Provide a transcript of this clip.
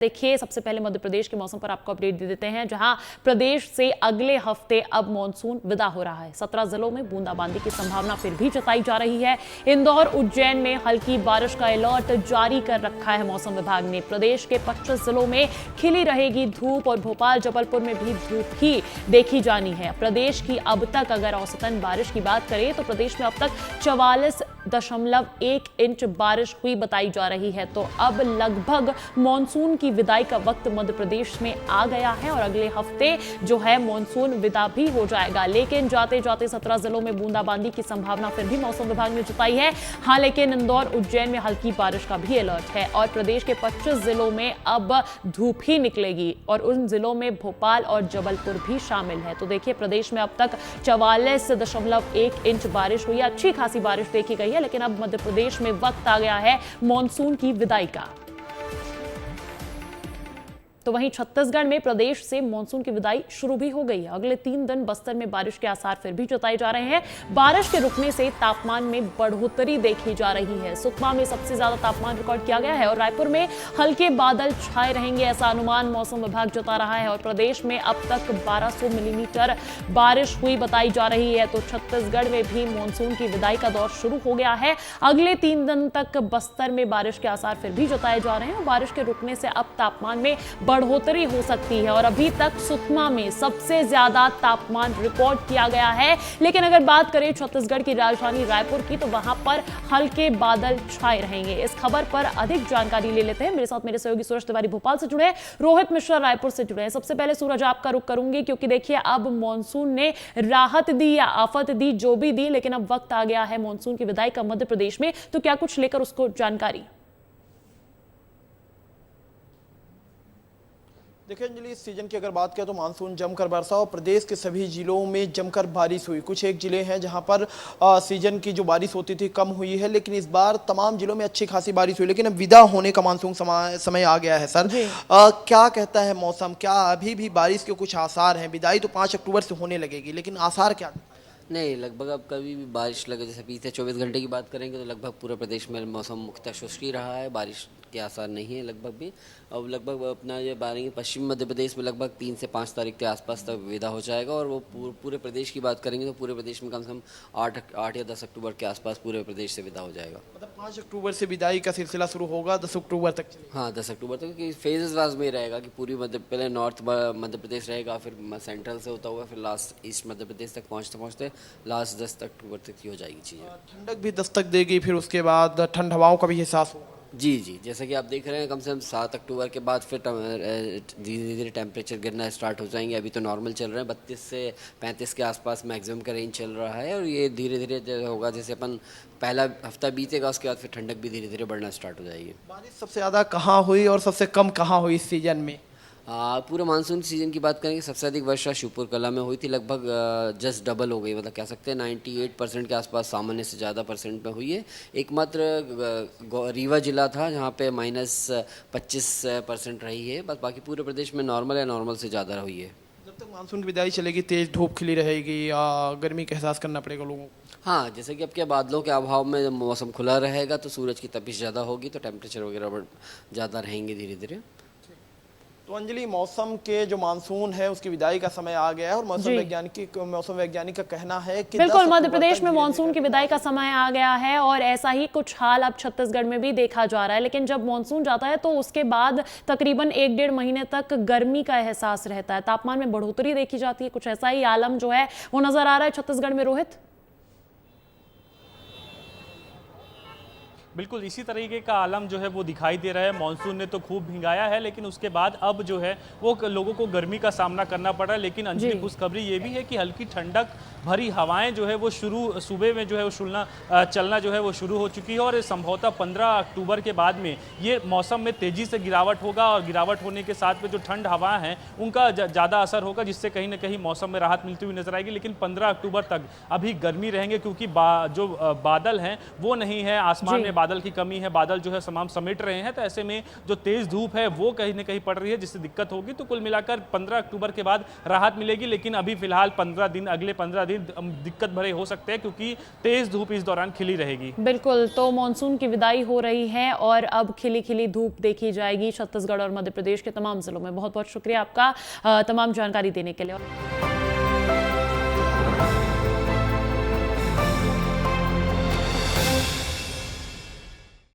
देखिए, सबसे पहले मध्य प्रदेश के मौसम पर आपको अपडेट दे देते हैं, जहां प्रदेश से अगले हफ्ते अब मॉनसून विदा हो रहा है। 17 जिलों में बूंदाबांदी की संभावना फिर भी जताई जा रही है। इंदौर, उज्जैन में हल्की बारिश का अलर्ट जारी कर रखा है मौसम विभाग ने। प्रदेश के 25 जिलों में खिली रहेगी धूप और भोपाल, जबलपुर में भी धूप ही देखी जानी है। प्रदेश की अब तक अगर औसतन बारिश की बात करें तो प्रदेश में अब तक 44.1 इंच बारिश हुई बताई जा रही है। तो अब लगभग मॉनसून की विदाई का वक्त मध्य प्रदेश में आ गया है और अगले हफ्ते जो है मॉनसून विदा भी हो जाएगा। लेकिन जाते जाते 17 जिलों में बूंदाबांदी की संभावना फिर भी मौसम विभाग ने जताई है। हाँ, लेकिन इंदौर, उज्जैन में हल्की बारिश का भी अलर्ट है और प्रदेश के 25 जिलों में अब धूप ही निकलेगी और उन जिलों में भोपाल और जबलपुर भी शामिल है। तो देखिए, प्रदेश में अब तक 44.1 इंच बारिश हुई, अच्छी खासी बारिश देखी गई है। लेकिन अब मध्य प्रदेश में वक्त आ गया है मॉनसून की विदाई का। तो वहीं छत्तीसगढ़ में प्रदेश से मानसून की विदाई शुरू भी हो गई है। अगले 3 दिन बस्तर में बारिश के आसार फिर भी जताए जा रहे हैं। बारिश के रुकने से तापमान में बढ़ोतरी देखी जा रही है। सुकमा में सबसे ज्यादा तापमान रिकॉर्ड किया गया है और रायपुर में हल्के बादल छाए रहेंगे, ऐसा अनुमान मौसम विभाग जता रहा है। और प्रदेश में अब तक 1200 मिलीमीटर बारिश हुई बताई जा रही है। तो छत्तीसगढ़ में भी मानसून की विदाई का दौर शुरू हो गया है। अगले 3 दिन तक बस्तर में बारिश के आसार फिर भी जताए जा रहे हैं और बारिश के रुकने से अब तापमान में बढ़ोतरी हो सकती है। और अभी तक सुकमा में सबसे ज्यादा तापमान रिकॉर्ड किया गया है। लेकिन अगर बात करें छत्तीसगढ़ की राजधानी रायपुर की, तो वहां पर हल्के बादल छाए रहेंगे। इस खबर पर अधिक जानकारी ले लेते हैं। मेरे साथ मेरे सहयोगी सूरज तिवारी भोपाल से जुड़े, रोहित मिश्रा रायपुर से जुड़े हैं। सबसे पहले सूरज, आपका रुख करूंगी क्योंकि देखिए, अब मॉनसून ने राहत दी या आफत दी, जो भी दी, लेकिन अब वक्त आ गया है मॉनसून की विदाई का मध्य प्रदेश में। तो क्या कुछ लेकर उसको जानकारी? देखिए अंजलि, इस सीजन की अगर बात करें तो मानसून जमकर बरसा और प्रदेश के सभी जिलों में जमकर बारिश हुई। कुछ एक जिले हैं जहां पर सीजन की जो बारिश होती थी कम हुई है, लेकिन इस बार तमाम जिलों में अच्छी खासी बारिश हुई। लेकिन अब विदा होने का मानसून समय आ गया है। सर, क्या कहता है मौसम? क्या अभी भी बारिश के कुछ आसार हैं? विदाई तो 5 अक्टूबर से होने लगेगी, लेकिन आसार क्या? नहीं, लगभग अब कभी भी बारिश लगे, जैसे पिछले 24 घंटे की बात करेंगे तो लगभग पूरे प्रदेश में मौसम मुख्यतः शुष्क ही रहा है, बारिश के आसार नहीं है लगभग भी। अब लगभग अपना ये बारिश पश्चिमी मध्य प्रदेश में लगभग 3 से 5 तारीख के आसपास तक विदा हो जाएगा। और वो पूरे प्रदेश की बात करेंगे तो पूरे प्रदेश में कम से कम 8 या 10 अक्टूबर के आसपास पूरे प्रदेश से विदा हो जाएगा। मतलब 5 अक्टूबर से विदाई का सिलसिला शुरू होगा, 10 अक्टूबर तक? हाँ, 10 अक्टूबर तक, क्योंकि फेजेस वाइज में रहेगा कि पूरी पहले नॉर्थ मध्य प्रदेश रहेगा, फिर सेंट्रल से होता हुआ फिर लास्ट ईस्ट मध्य प्रदेश तक पहुँचते पहुँचते लास्ट 10 अक्टूबर तक हो जाएगी चीज़ें। ठंडक भी दस्तक देगी, फिर उसके बाद ठंड हवाओं का भी एहसास होगा। जी जी, जैसा कि आप देख रहे हैं, कम से कम 7 अक्टूबर के बाद फिर धीरे धीरे टेम्परेचर गिरना स्टार्ट हो जाएंगे। अभी तो नॉर्मल चल रहे हैं, 32 से 35 के आसपास मैक्सिमम का रेंज चल रहा है। और ये धीरे धीरे होगा, जैसे अपन पहला हफ्ता बीतेगा उसके बाद फिर ठंडक भी धीरे धीरे बढ़ना स्टार्ट हो जाएगी। बारिश सबसे ज़्यादा कहाँ हुई और सबसे कम कहाँ हुई इस सीजन में? पूरा मानसून सीजन की बात करेंगे, सबसे अधिक वर्षा शिवपुर कला में हुई थी, लगभग जस्ट डबल हो गई, मतलब कह सकते हैं 98% के आसपास सामान्य से ज़्यादा परसेंट में हुई है। एकमात्र रीवा जिला था जहाँ पे -25% रही है, बस बाकी पूरे प्रदेश में नॉर्मल है, नॉर्मल से ज़्यादा हुई है। जब तक मानसून की विदाई चलेगी, तेज़ धूप खिली रहेगी, गर्मी का एहसास करना पड़ेगा लोगों को। हाँ, जैसे कि अब क्या बादलों के अभाव में जब मौसम खुला रहेगा तो सूरज की तपिश ज़्यादा होगी, तो टेम्परेचर वगैरह ज़्यादा रहेंगे धीरे धीरे। तो अंजलि, मौसम के जो मानसून है उसकी विदाई का समय आ गया है और मौसम वैज्ञानिक का कहना है कि बिल्कुल मध्य प्रदेश में मानसून की विदाई का समय आ गया है और ऐसा ही कुछ हाल अब छत्तीसगढ़ में भी देखा जा रहा है। लेकिन जब मानसून जाता है तो उसके बाद तकरीबन 1-1.5 महीने तक गर्मी का एहसास रहता है, तापमान में बढ़ोतरी देखी जाती है। कुछ ऐसा ही आलम जो है वो नजर आ रहा है छत्तीसगढ़ में। रोहित, बिल्कुल इसी तरीके का आलम जो है वो दिखाई दे रहा है। मानसून ने तो खूब भिंगाया है, लेकिन उसके बाद अब जो है वो लोगों को गर्मी का सामना करना पड़ रहा है। लेकिन अंजलि, खुशखबरी ये भी है कि हल्की ठंडक भरी हवाएं जो है वो सुबह में जो है वो चलना जो है वो शुरू हो चुकी है। और संभवतः 15 अक्टूबर के बाद में ये मौसम में तेज़ी से गिरावट होगा और गिरावट होने के साथ में जो ठंड हवाएं हैं उनका ज़्यादा असर होगा, जिससे कहीं ना कहीं मौसम में राहत मिलती हुई नजर आएगी। लेकिन 15 अक्टूबर तक अभी गर्मी रहेंगे, क्योंकि जो बादल हैं वो नहीं है, आसमान में बादल बादल की कमी है, बादल जो है तमाम समेट रहे हैं, तो ऐसे में जो तेज धूप है वो कहीं ना कहीं पड़ रही है, जिससे दिक्कत होगी। तो कुल मिलाकर 15 अक्टूबर के बाद राहत मिलेगी, लेकिन अभी फिलहाल 15 दिन, अगले 15 दिन दिक्कत भरे हो सकते हैं, क्योंकि तेज धूप इस दौरान खिली रहेगी। बिल्कुल, तो मॉनसून की विदाई हो रही है और अब खिली खिली धूप देखी जाएगी छत्तीसगढ़ और मध्य प्रदेश के तमाम जिलों में। बहुत बहुत शुक्रिया आपका तमाम जानकारी देने के लिए।